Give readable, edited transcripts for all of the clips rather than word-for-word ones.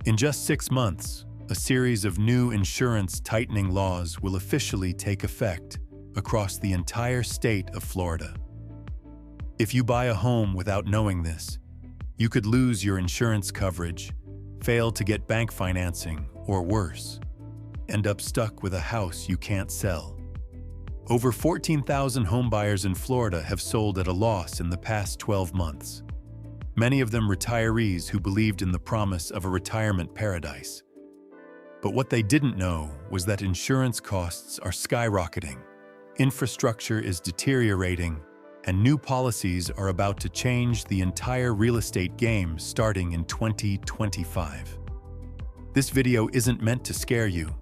In just 6 months, a series of new insurance tightening laws will officially take effect across the entire state of Florida. If you buy a home without knowing this, you could lose your insurance coverage, fail to get bank financing, or worse, end up stuck with a house you can't sell. Over 14,000 homebuyers in Florida have sold at a loss in the past 12 months. Many of them retirees who believed in the promise of a retirement paradise. But what they didn't know was that insurance costs are skyrocketing, infrastructure is deteriorating, and new policies are about to change the entire real estate game starting in 2025. This video isn't meant to scare you.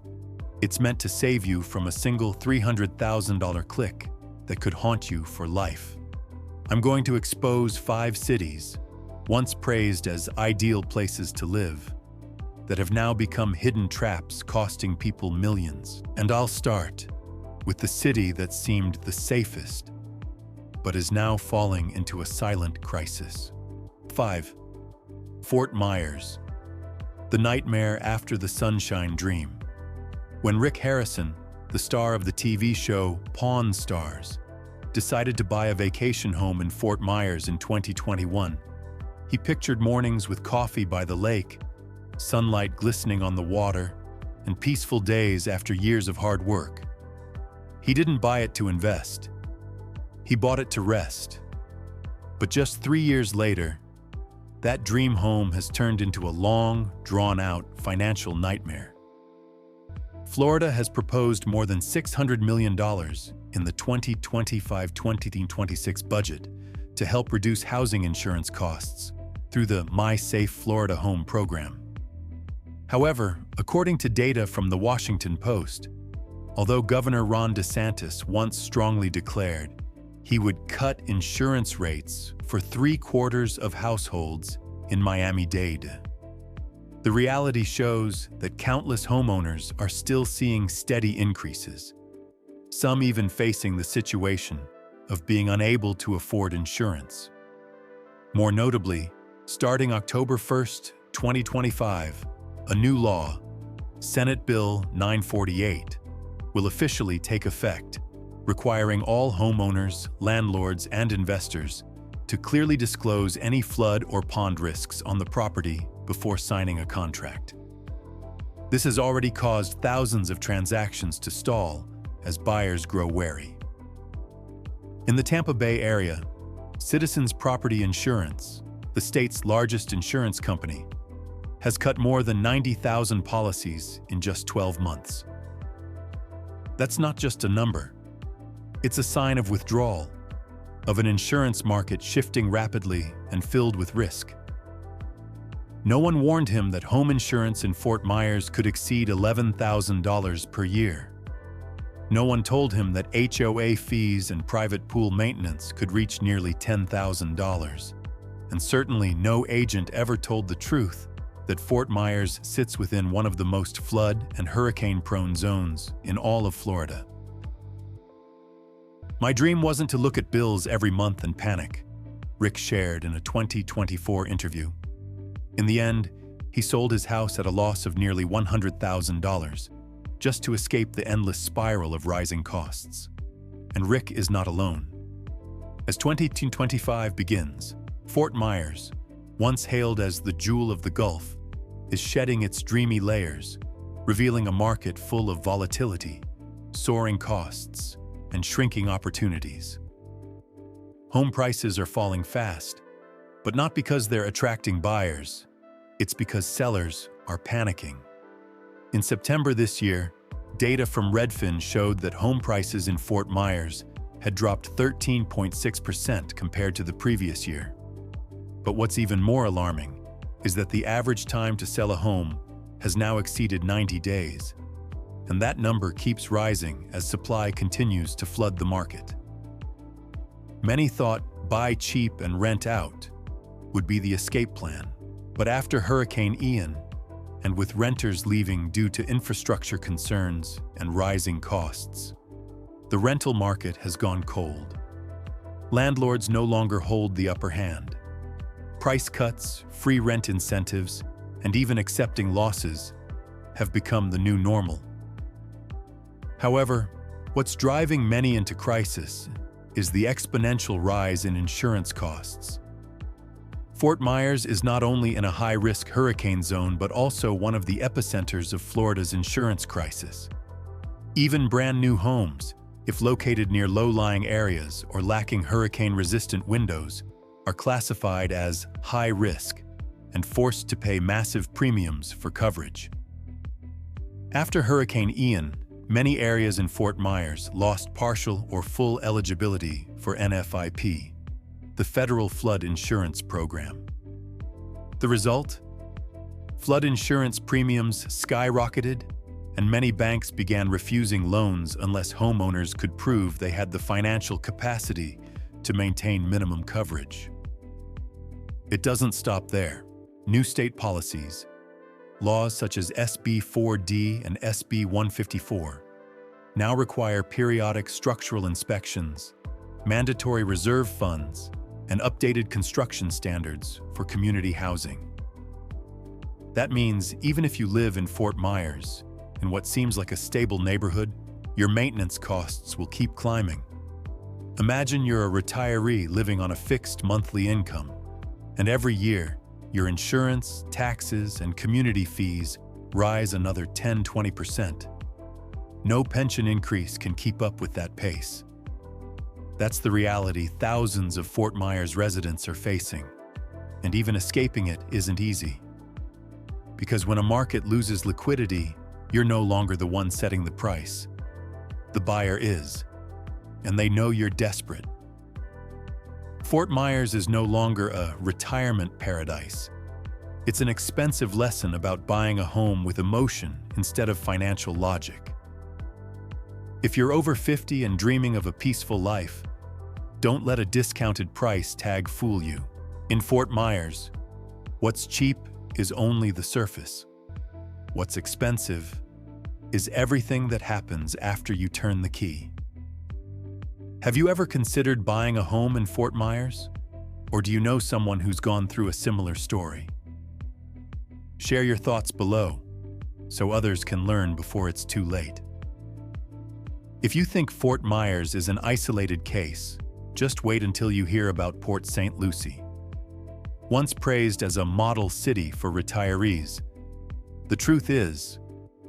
It's meant to save you from a single $300,000 click that could haunt you for life. I'm going to expose 5 cities, once praised as ideal places to live, that have now become hidden traps costing people millions. And I'll start with the city that seemed the safest, but is now falling into a silent crisis. 5. Fort Myers. The nightmare after the sunshine dream. When Rick Harrison, the star of the TV show Pawn Stars, decided to buy a vacation home in Fort Myers in 2021, he pictured mornings with coffee by the lake, sunlight glistening on the water, and peaceful days after years of hard work. He didn't buy it to invest. He bought it to rest. But just 3 years later, that dream home has turned into a long, drawn-out financial nightmare. Florida has proposed more than $600 million in the 2025-2026 budget to help reduce housing insurance costs through the My Safe Florida Home program. However, according to data from the Washington Post, although Governor Ron DeSantis once strongly declared he would cut insurance rates for 3/4 of households in Miami-Dade, the reality shows that countless homeowners are still seeing steady increases, some even facing the situation of being unable to afford insurance. More notably, starting October 1st, 2025, a new law, Senate Bill 948, will officially take effect, requiring all homeowners, landlords, and investors to clearly disclose any flood or pond risks on the property before signing a contract. This has already caused thousands of transactions to stall as buyers grow wary. In the Tampa Bay area, Citizens Property Insurance, the state's largest insurance company, has cut more than 90,000 policies in just 12 months. That's not just a number. It's a sign of withdrawal, of an insurance market shifting rapidly and filled with risk. No one warned him that home insurance in Fort Myers could exceed $11,000 per year. No one told him that HOA fees and private pool maintenance could reach nearly $10,000. And certainly no agent ever told the truth that Fort Myers sits within one of the most flood and hurricane-prone zones in all of Florida. My dream wasn't to look at bills every month and panic, Rick shared in a 2024 interview. In the end, he sold his house at a loss of nearly $100,000 just to escape the endless spiral of rising costs. And Rick is not alone. As 2025 begins, Fort Myers, once hailed as the jewel of the Gulf, is shedding its dreamy layers, revealing a market full of volatility, soaring costs, and shrinking opportunities. Home prices are falling fast, but not because they're attracting buyers. It's because sellers are panicking. In September this year, data from Redfin showed that home prices in Fort Myers had dropped 13.6% compared to the previous year. But what's even more alarming is that the average time to sell a home has now exceeded 90 days, and that number keeps rising as supply continues to flood the market. Many thought buy cheap and rent out would be the escape plan, but after Hurricane Ian, and with renters leaving due to infrastructure concerns and rising costs, the rental market has gone cold. Landlords no longer hold the upper hand. Price cuts, free rent incentives, and even accepting losses have become the new normal. However, what's driving many into crisis is the exponential rise in insurance costs. Fort Myers is not only in a high-risk hurricane zone but also one of the epicenters of Florida's insurance crisis. Even brand-new homes, if located near low-lying areas or lacking hurricane-resistant windows, are classified as high risk and forced to pay massive premiums for coverage. After Hurricane Ian, many areas in Fort Myers lost partial or full eligibility for NFIP, the Federal Flood Insurance Program. The result? Flood insurance premiums skyrocketed, and many banks began refusing loans unless homeowners could prove they had the financial capacity to maintain minimum coverage. It doesn't stop there. New state policies, laws such as SB 4D and SB 154, now require periodic structural inspections, mandatory reserve funds, and updated construction standards for community housing. That means even if you live in Fort Myers, in what seems like a stable neighborhood, your maintenance costs will keep climbing. Imagine you're a retiree living on a fixed monthly income, and every year, your insurance, taxes, and community fees rise another 10–20%. No pension increase can keep up with that pace. That's the reality thousands of Fort Myers residents are facing, and even escaping it isn't easy. Because when a market loses liquidity, you're no longer the one setting the price. The buyer is, and they know you're desperate. Fort Myers is no longer a retirement paradise. It's an expensive lesson about buying a home with emotion instead of financial logic. If you're over 50 and dreaming of a peaceful life, don't let a discounted price tag fool you. In Fort Myers, what's cheap is only the surface. What's expensive is everything that happens after you turn the key. Have you ever considered buying a home in Fort Myers? Or do you know someone who's gone through a similar story? Share your thoughts below, so others can learn before it's too late. If you think Fort Myers is an isolated case, just wait until you hear about Port St. Lucie. Once praised as a model city for retirees, the truth is,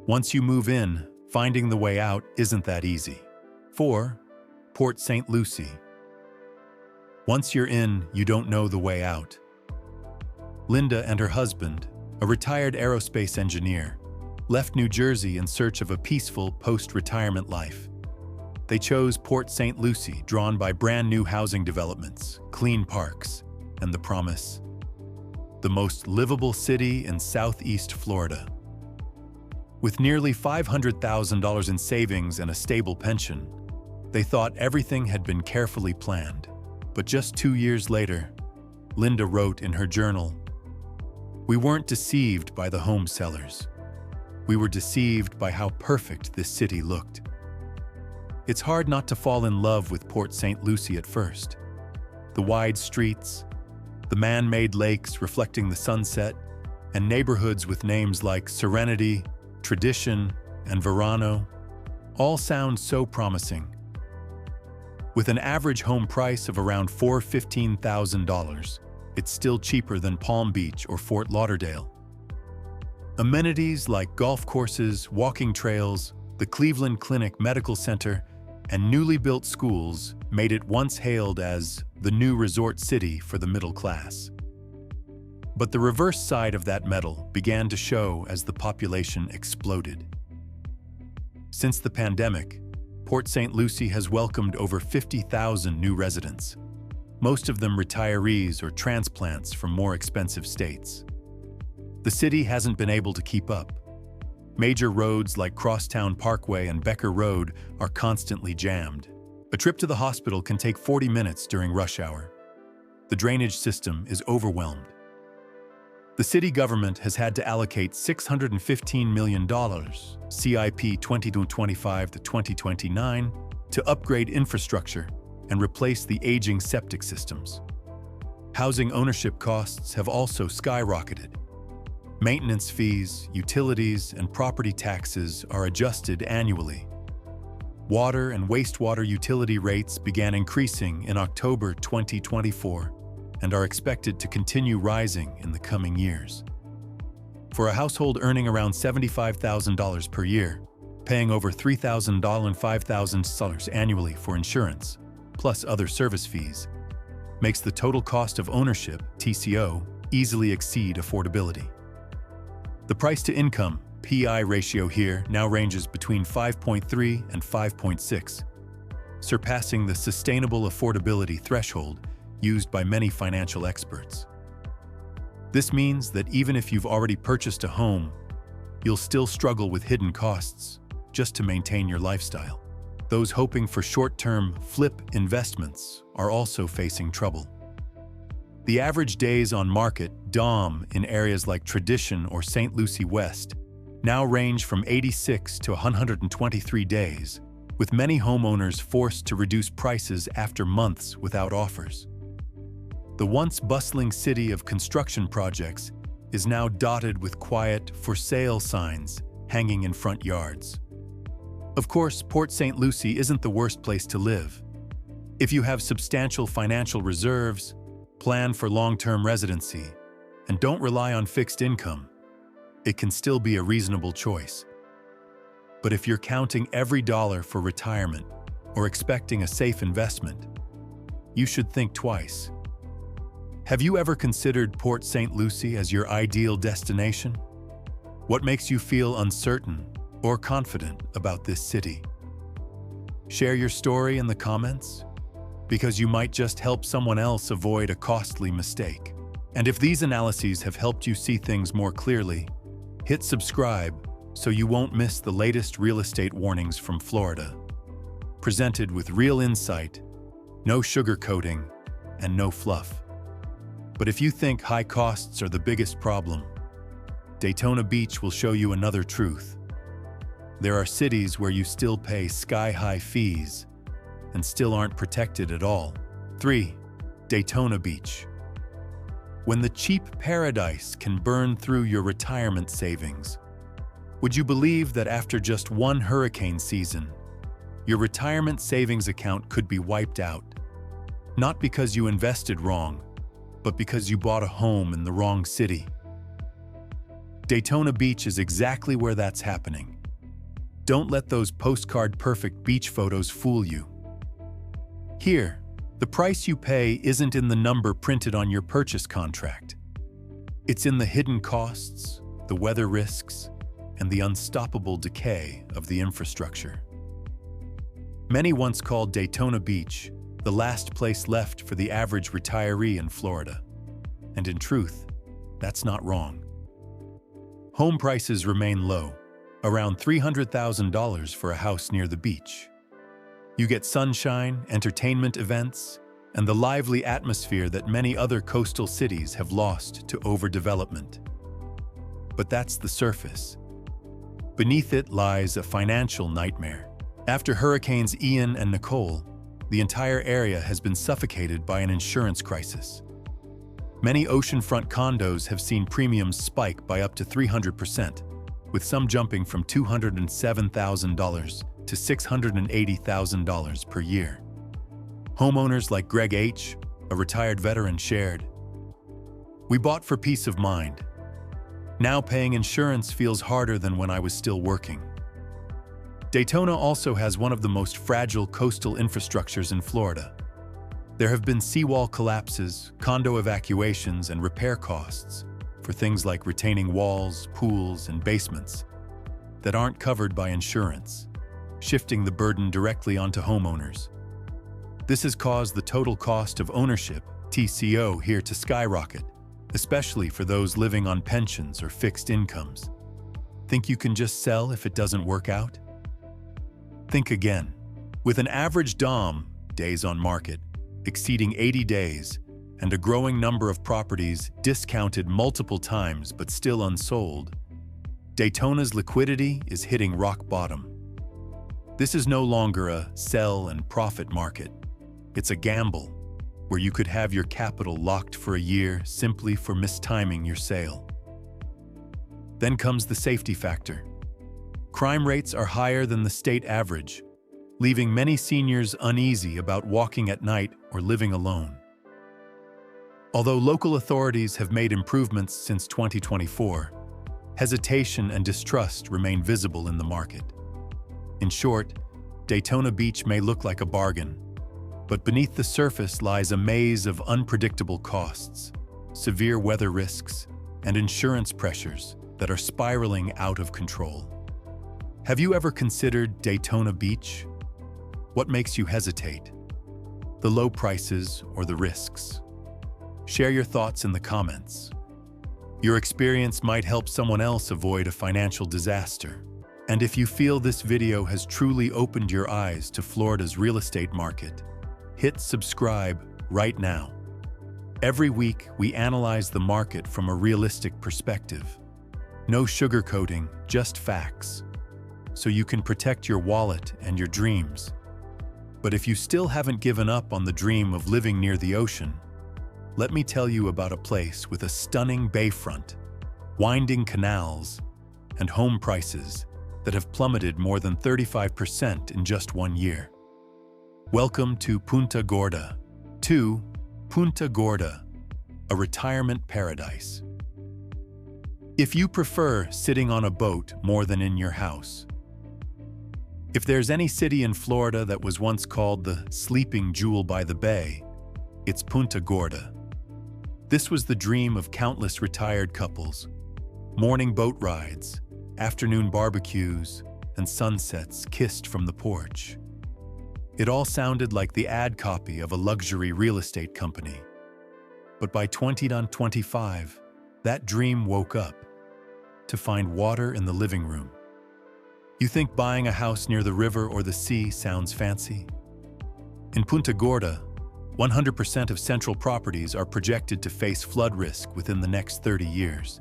once you move in, finding the way out isn't that easy. 4. Port St. Lucie. Once you're in, you don't know the way out. Linda and her husband, a retired aerospace engineer, left New Jersey in search of a peaceful post-retirement life. They chose Port St. Lucie, drawn by brand new housing developments, clean parks, and the promise: the most livable city in Southeast Florida. With nearly $500,000 in savings and a stable pension, they thought everything had been carefully planned. But just 2 years later, Linda wrote in her journal, "We weren't deceived by the home sellers. We were deceived by how perfect this city looked." It's hard not to fall in love with Port St. Lucie at first. The wide streets, the man-made lakes reflecting the sunset, and neighborhoods with names like Serenity, Tradition, and Verano all sound so promising. With an average home price of around $415,000, it's still cheaper than Palm Beach or Fort Lauderdale. Amenities like golf courses, walking trails, the Cleveland Clinic Medical Center, and newly built schools made it once hailed as the new resort city for the middle class. But the reverse side of that medal began to show as the population exploded. Since the pandemic, Port St. Lucie has welcomed over 50,000 new residents, most of them retirees or transplants from more expensive states. The city hasn't been able to keep up. Major roads like Crosstown Parkway and Becker Road are constantly jammed. A trip to the hospital can take 40 minutes during rush hour. The drainage system is overwhelmed. The city government has had to allocate $615 million, CIP 2025 to 2029, to upgrade infrastructure and replace the aging septic systems. Housing ownership costs have also skyrocketed. Maintenance fees, utilities, and property taxes are adjusted annually. Water and wastewater utility rates began increasing in October 2024 and are expected to continue rising in the coming years. For a household earning around $75,000 per year, paying over $3,000 and $5,000 annually for insurance, plus other service fees, makes the total cost of ownership, TCO, easily exceed affordability. The price-to-income, PI ratio here now ranges between 5.3 and 5.6, surpassing the sustainable affordability threshold used by many financial experts. This means that even if you've already purchased a home, you'll still struggle with hidden costs just to maintain your lifestyle. Those hoping for short-term flip investments are also facing trouble. The average days on market, DOM, in areas like Tradition or St. Lucie West now range from 86 to 123 days, with many homeowners forced to reduce prices after months without offers. The once bustling city of construction projects is now dotted with quiet for sale signs hanging in front yards. Of course, Port St. Lucie isn't the worst place to live. If you have substantial financial reserves, plan for long-term residency, and don't rely on fixed income, it can still be a reasonable choice. But if you're counting every dollar for retirement or expecting a safe investment, you should think twice. Have you ever considered Port St. Lucie as your ideal destination? What makes you feel uncertain or confident about this city? Share your story in the comments, because you might just help someone else avoid a costly mistake. And if these analyses have helped you see things more clearly, hit subscribe so you won't miss the latest real estate warnings from Florida. Presented with real insight, no sugarcoating, and no fluff. But if you think high costs are the biggest problem, Daytona Beach will show you another truth. There are cities where you still pay sky-high fees and still aren't protected at all. 3. Daytona Beach. When the cheap paradise can burn through your retirement savings, would you believe that after just one hurricane season, your retirement savings account could be wiped out? Not because you invested wrong, but because you bought a home in the wrong city. Daytona Beach is exactly where that's happening. Don't let those postcard-perfect beach photos fool you. Here, the price you pay isn't in the number printed on your purchase contract. It's in the hidden costs, the weather risks, and the unstoppable decay of the infrastructure. Many once called Daytona Beach the last place left for the average retiree in Florida. And in truth, that's not wrong. Home prices remain low, around $300,000 for a house near the beach. You get sunshine, entertainment events, and the lively atmosphere that many other coastal cities have lost to overdevelopment. But that's the surface. Beneath it lies a financial nightmare. After Hurricanes Ian and Nicole, the entire area has been suffocated by an insurance crisis. Many oceanfront condos have seen premiums spike by up to 300%, with some jumping from $207,000 to $680,000 per year. Homeowners like Greg H., a retired veteran, shared, "We bought for peace of mind. Now paying insurance feels harder than when I was still working." Daytona also has one of the most fragile coastal infrastructures in Florida. There have been seawall collapses, condo evacuations, and repair costs for things like retaining walls, pools, and basements that aren't covered by insurance, shifting the burden directly onto homeowners. This has caused the total cost of ownership, TCO, here to skyrocket, especially for those living on pensions or fixed incomes. Think you can just sell if it doesn't work out? Think again. With an average DOM, days on market, exceeding 80 days, and a growing number of properties discounted multiple times but still unsold, Daytona's liquidity is hitting rock bottom. This is no longer a sell and profit market. It's a gamble, where you could have your capital locked for a year simply for mistiming your sale. Then comes the safety factor. Crime rates are higher than the state average, leaving many seniors uneasy about walking at night or living alone. Although local authorities have made improvements since 2024, hesitation and distrust remain visible in the market. In short, Daytona Beach may look like a bargain, but beneath the surface lies a maze of unpredictable costs, severe weather risks, and insurance pressures that are spiraling out of control. Have you ever considered Daytona Beach? What makes you hesitate? The low prices or the risks? Share your thoughts in the comments. Your experience might help someone else avoid a financial disaster. And if you feel this video has truly opened your eyes to Florida's real estate market, hit subscribe right now. Every week, we analyze the market from a realistic perspective. No sugarcoating, just facts, so you can protect your wallet and your dreams. But if you still haven't given up on the dream of living near the ocean, let me tell you about a place with a stunning bayfront, winding canals, and home prices that have plummeted more than 35% in just 1 year. Welcome to Punta Gorda. Punta Gorda, a retirement paradise. If you prefer sitting on a boat more than in your house, if there's any city in Florida that was once called the sleeping jewel by the bay, it's Punta Gorda. This was the dream of countless retired couples. Morning boat rides, afternoon barbecues, and sunsets kissed from the porch. It all sounded like the ad copy of a luxury real estate company. But by 2025, that dream woke up to find water in the living room. You think buying a house near the river or the sea sounds fancy? In Punta Gorda, 100% of central properties are projected to face flood risk within the next 30 years,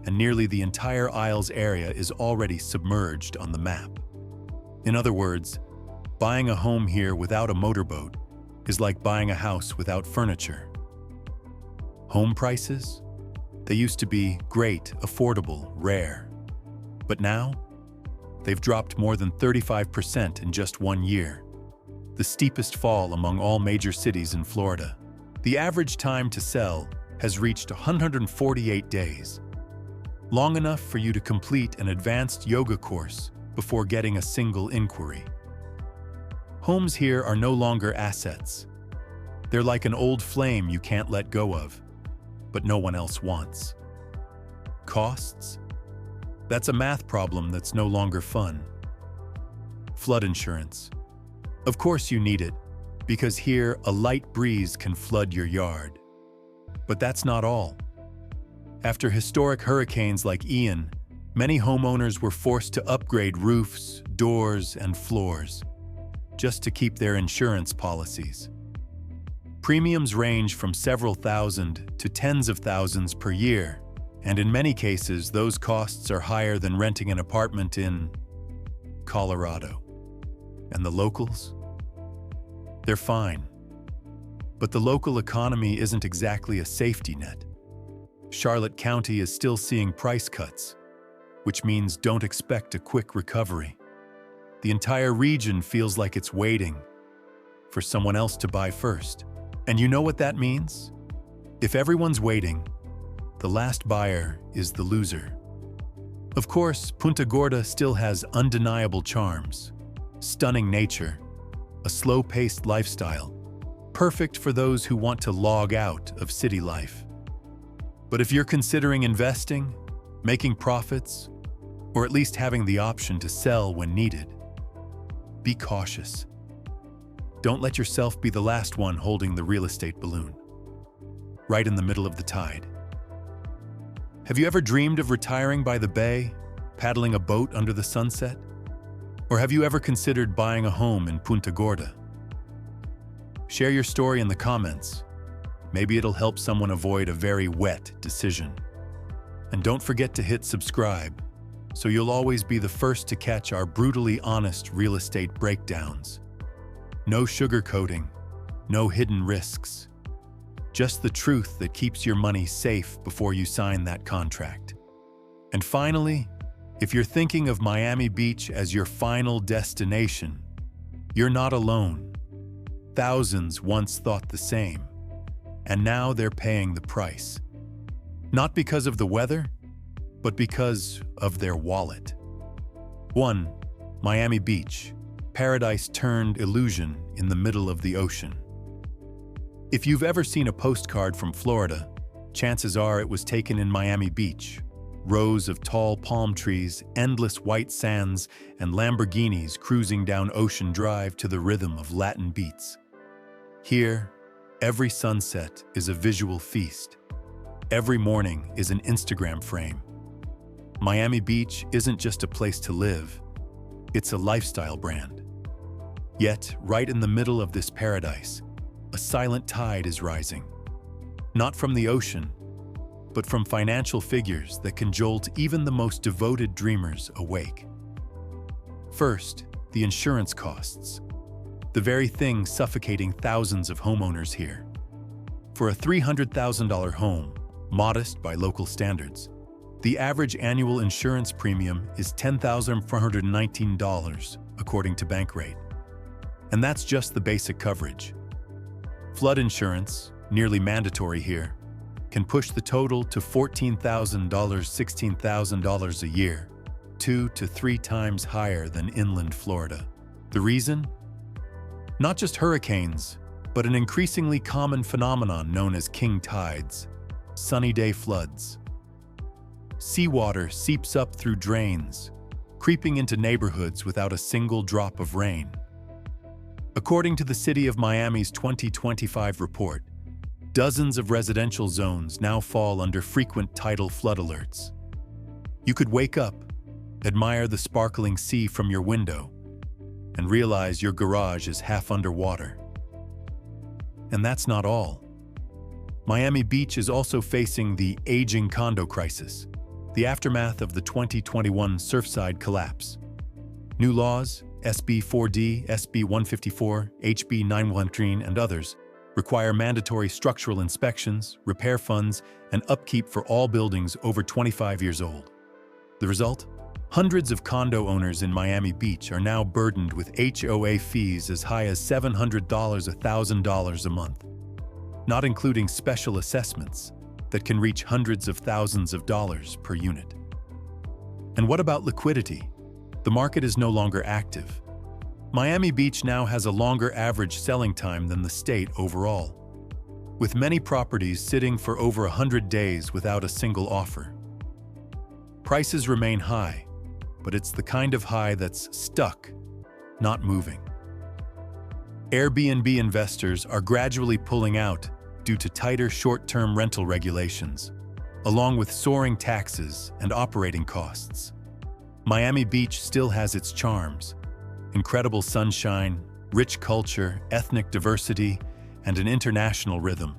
and nearly the entire Isles area is already submerged on the map. In other words, buying a home here without a motorboat is like buying a house without furniture. Home prices? They used to be great, affordable, rare. But now, they've dropped more than 35% in just 1 year, the steepest fall among all major cities in Florida. The average time to sell has reached 148 days, long enough for you to complete an advanced yoga course before getting a single inquiry. Homes here are no longer assets. They're like an old flame you can't let go of, but no one else wants. Costs? That's a math problem that's no longer fun. Flood insurance. Of course you need it, because here a light breeze can flood your yard. But that's not all. After historic hurricanes like Ian, many homeowners were forced to upgrade roofs, doors, and floors, just to keep their insurance policies. Premiums range from several thousand to tens of thousands per year, and in many cases, those costs are higher than renting an apartment in Colorado. And the locals? They're fine. But the local economy isn't exactly a safety net. Charlotte County is still seeing price cuts, which means don't expect a quick recovery. The entire region feels like it's waiting for someone else to buy first. And you know what that means? If everyone's waiting, the last buyer is the loser. Of course, Punta Gorda still has undeniable charms, stunning nature, a slow-paced lifestyle, perfect for those who want to log out of city life. But if you're considering investing, making profits, or at least having the option to sell when needed, be cautious. Don't let yourself be the last one holding the real estate balloon, right in the middle of the tide. Have you ever dreamed of retiring by the bay, paddling a boat under the sunset? Or have you ever considered buying a home in Punta Gorda? Share your story in the comments. Maybe it'll help someone avoid a very wet decision. And don't forget to hit subscribe, so you'll always be the first to catch our brutally honest real estate breakdowns. No sugarcoating, no hidden risks. Just the truth that keeps your money safe before you sign that contract. And finally, if you're thinking of Miami Beach as your final destination, you're not alone. Thousands once thought the same, and now they're paying the price. Not because of the weather, but because of their wallet. 1. Miami Beach, paradise turned illusion in the middle of the ocean. If you've ever seen a postcard from Florida, chances are it was taken in Miami Beach. Rows of tall palm trees, endless white sands, and Lamborghinis cruising down Ocean Drive to the rhythm of Latin beats. Here, every sunset is a visual feast. Every morning is an Instagram frame. Miami Beach isn't just a place to live, it's a lifestyle brand. Yet, right in the middle of this paradise, a silent tide is rising. Not from the ocean, but from financial figures that can jolt even the most devoted dreamers awake. First, the insurance costs. The very thing suffocating thousands of homeowners here. For a $300,000 home, modest by local standards, the average annual insurance premium is $10,419, according to Bankrate. And that's just the basic coverage. Flood insurance, nearly mandatory here, can push the total to $14,000, $16,000 a year, 2 to 3 times higher than inland Florida. The reason? Not just hurricanes, but an increasingly common phenomenon known as king tides, sunny day floods. Seawater seeps up through drains, creeping into neighborhoods without a single drop of rain. According to the City of Miami's 2025 report, dozens of residential zones now fall under frequent tidal flood alerts. You could wake up, admire the sparkling sea from your window, and realize your garage is half underwater. And that's not all. Miami Beach is also facing the aging condo crisis, the aftermath of the 2021 Surfside collapse. New laws, SB 4D, SB 154, HB 913, and others, require mandatory structural inspections, repair funds, and upkeep for all buildings over 25 years old. The result? Hundreds of condo owners in Miami Beach are now burdened with HOA fees as high as $700, $1,000 a month, not including special assessments that can reach hundreds of thousands of dollars per unit. And what about liquidity? The market is no longer active. Miami Beach now has a longer average selling time than the state overall, with many properties sitting for over 100 days without a single offer. Prices remain high, but it's the kind of high that's stuck, not moving. Airbnb investors are gradually pulling out due to tighter short-term rental regulations, along with soaring taxes and operating costs. Miami Beach still has its charms: incredible sunshine, rich culture, ethnic diversity, and an international rhythm.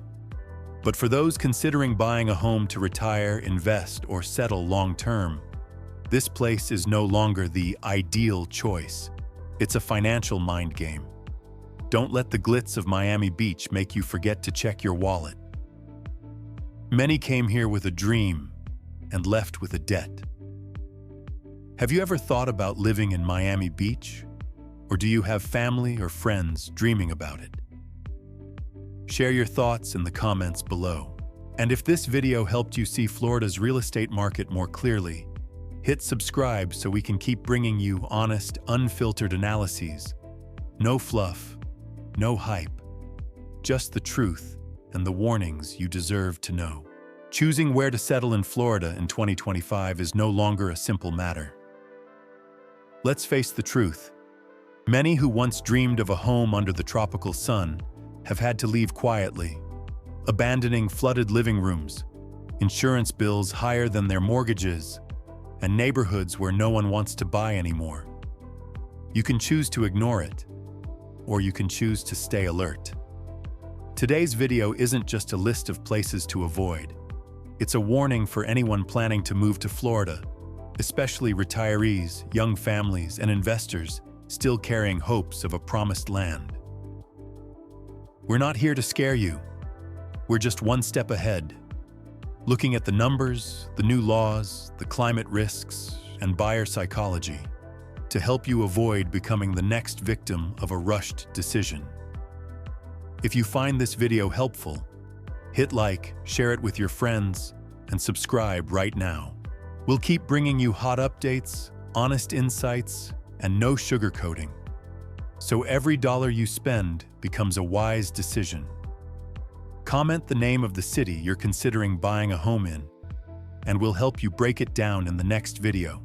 But for those considering buying a home to retire, invest, or settle long-term, this place is no longer the ideal choice. It's a financial mind game. Don't let the glitz of Miami Beach make you forget to check your wallet. Many came here with a dream and left with a debt. Have you ever thought about living in Miami Beach? Or do you have family or friends dreaming about it? Share your thoughts in the comments below. And if this video helped you see Florida's real estate market more clearly, hit subscribe so we can keep bringing you honest, unfiltered analyses. No fluff, no hype, just the truth and the warnings you deserve to know. Choosing where to settle in Florida in 2025 is no longer a simple matter. Let's face the truth. Many who once dreamed of a home under the tropical sun have had to leave quietly, abandoning flooded living rooms, insurance bills higher than their mortgages, and neighborhoods where no one wants to buy anymore. You can choose to ignore it, or you can choose to stay alert. Today's video isn't just a list of places to avoid. It's a warning for anyone planning to move to Florida, especially retirees, young families, and investors still carrying hopes of a promised land. We're not here to scare you. We're just one step ahead, looking at the numbers, the new laws, the climate risks, and buyer psychology to help you avoid becoming the next victim of a rushed decision. If you find this video helpful, hit like, share it with your friends, and subscribe right now. We'll keep bringing you hot updates, honest insights, and no sugarcoating, so every dollar you spend becomes a wise decision. Comment the name of the city you're considering buying a home in, and we'll help you break it down in the next video.